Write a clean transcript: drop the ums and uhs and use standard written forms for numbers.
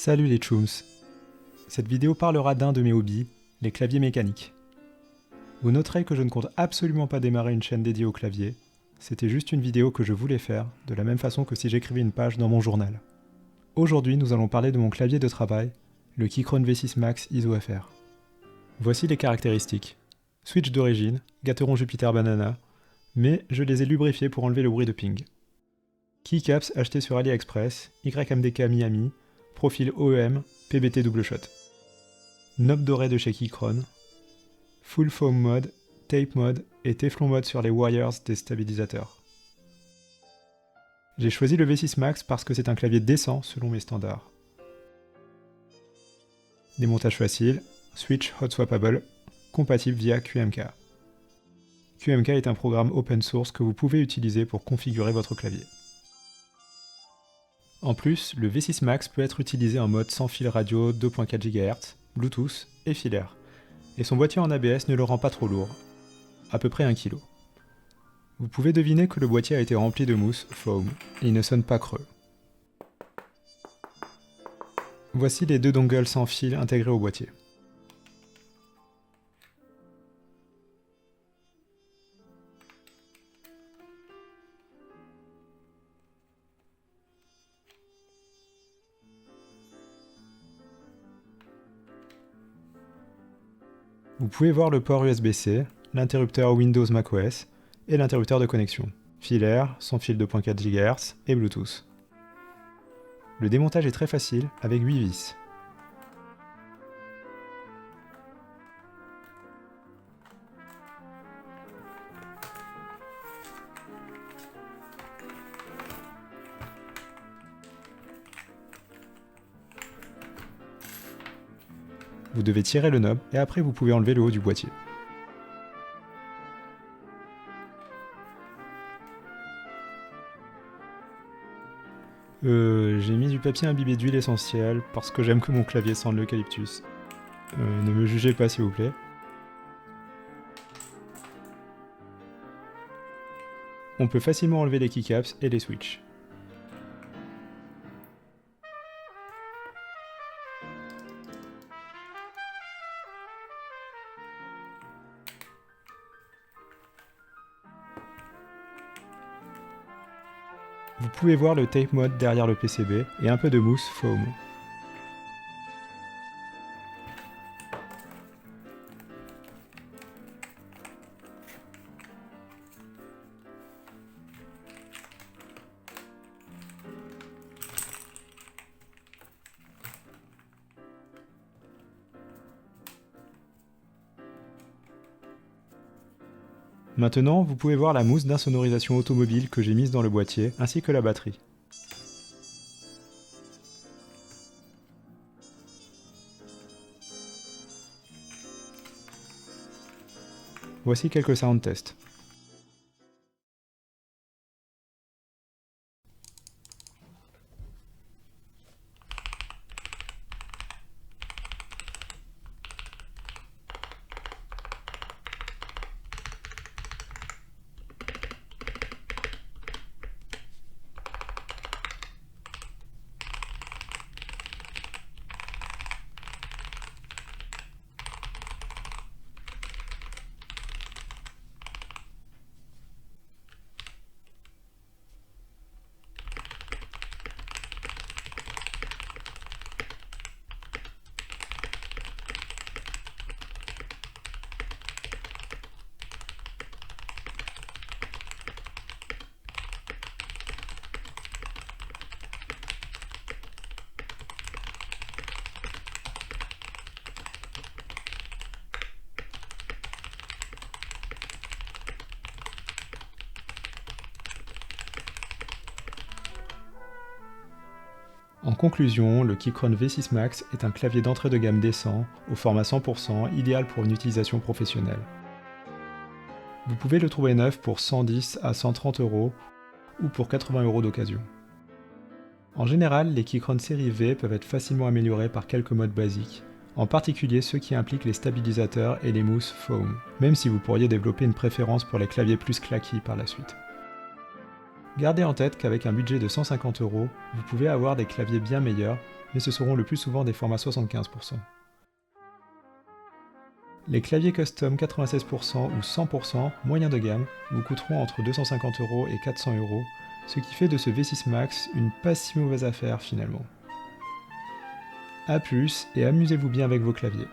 Salut les chums. Cette vidéo parlera d'un de mes hobbies, les claviers mécaniques. Vous noterez que je ne compte absolument pas démarrer une chaîne dédiée au clavier, c'était juste une vidéo que je voulais faire, de la même façon que si j'écrivais une page dans mon journal. Aujourd'hui, nous allons parler de mon clavier de travail, le Keychron V6 Max ISO FR. Voici les caractéristiques. Switch d'origine, Gateron Jupiter Banana, mais je les ai lubrifiés pour enlever le bruit de ping. Keycaps achetés sur AliExpress, YMDK Miami, profil OEM, PBT double shot. Knob doré de chez Keychron, Full Foam mode, Tape mode et Teflon mode sur les wires des stabilisateurs. J'ai choisi le V6 Max parce que c'est un clavier décent selon mes standards. Démontage facile, switch hot swappable, compatible via QMK. QMK est un programme open source que vous pouvez utiliser pour configurer votre clavier. En plus, le V6 Max peut être utilisé en mode sans fil radio 2.4 GHz, Bluetooth et filaire, et son boîtier en ABS ne le rend pas trop lourd, à peu près 1 kg. Vous pouvez deviner que le boîtier a été rempli de mousse foam, et il ne sonne pas creux. Voici les deux dongles sans fil intégrés au boîtier. Vous pouvez voir le port USB-C, l'interrupteur Windows macOS et l'interrupteur de connexion, filaire, sans fil 2.4 GHz et Bluetooth. Le démontage est très facile avec 8 vis. Vous devez tirer le knob et après vous pouvez enlever le haut du boîtier. J'ai mis du papier imbibé d'huile essentielle parce que j'aime que mon clavier sente l'eucalyptus. Ne me jugez pas s'il vous plaît. On peut facilement enlever les keycaps et les switches. Vous pouvez voir le tape mode derrière le PCB et un peu de mousse foam. Maintenant, vous pouvez voir la mousse d'insonorisation automobile que j'ai mise dans le boîtier, ainsi que la batterie. Voici quelques sound tests. En conclusion, le Keychron V6 Max est un clavier d'entrée de gamme décent, au format 100%, idéal pour une utilisation professionnelle. Vous pouvez le trouver neuf pour 110 à 130 € ou pour 80 € d'occasion. En général, les Keychron série V peuvent être facilement améliorés par quelques modes basiques, en particulier ceux qui impliquent les stabilisateurs et les mousses foam, même si vous pourriez développer une préférence pour les claviers plus claquis par la suite. Gardez en tête qu'avec un budget de 150 €, vous pouvez avoir des claviers bien meilleurs, mais ce seront le plus souvent des formats 75%. Les claviers custom 96% ou 100% moyen de gamme vous coûteront entre 250€ et 400€, ce qui fait de ce V6 Max une pas si mauvaise affaire finalement. A plus et amusez-vous bien avec vos claviers.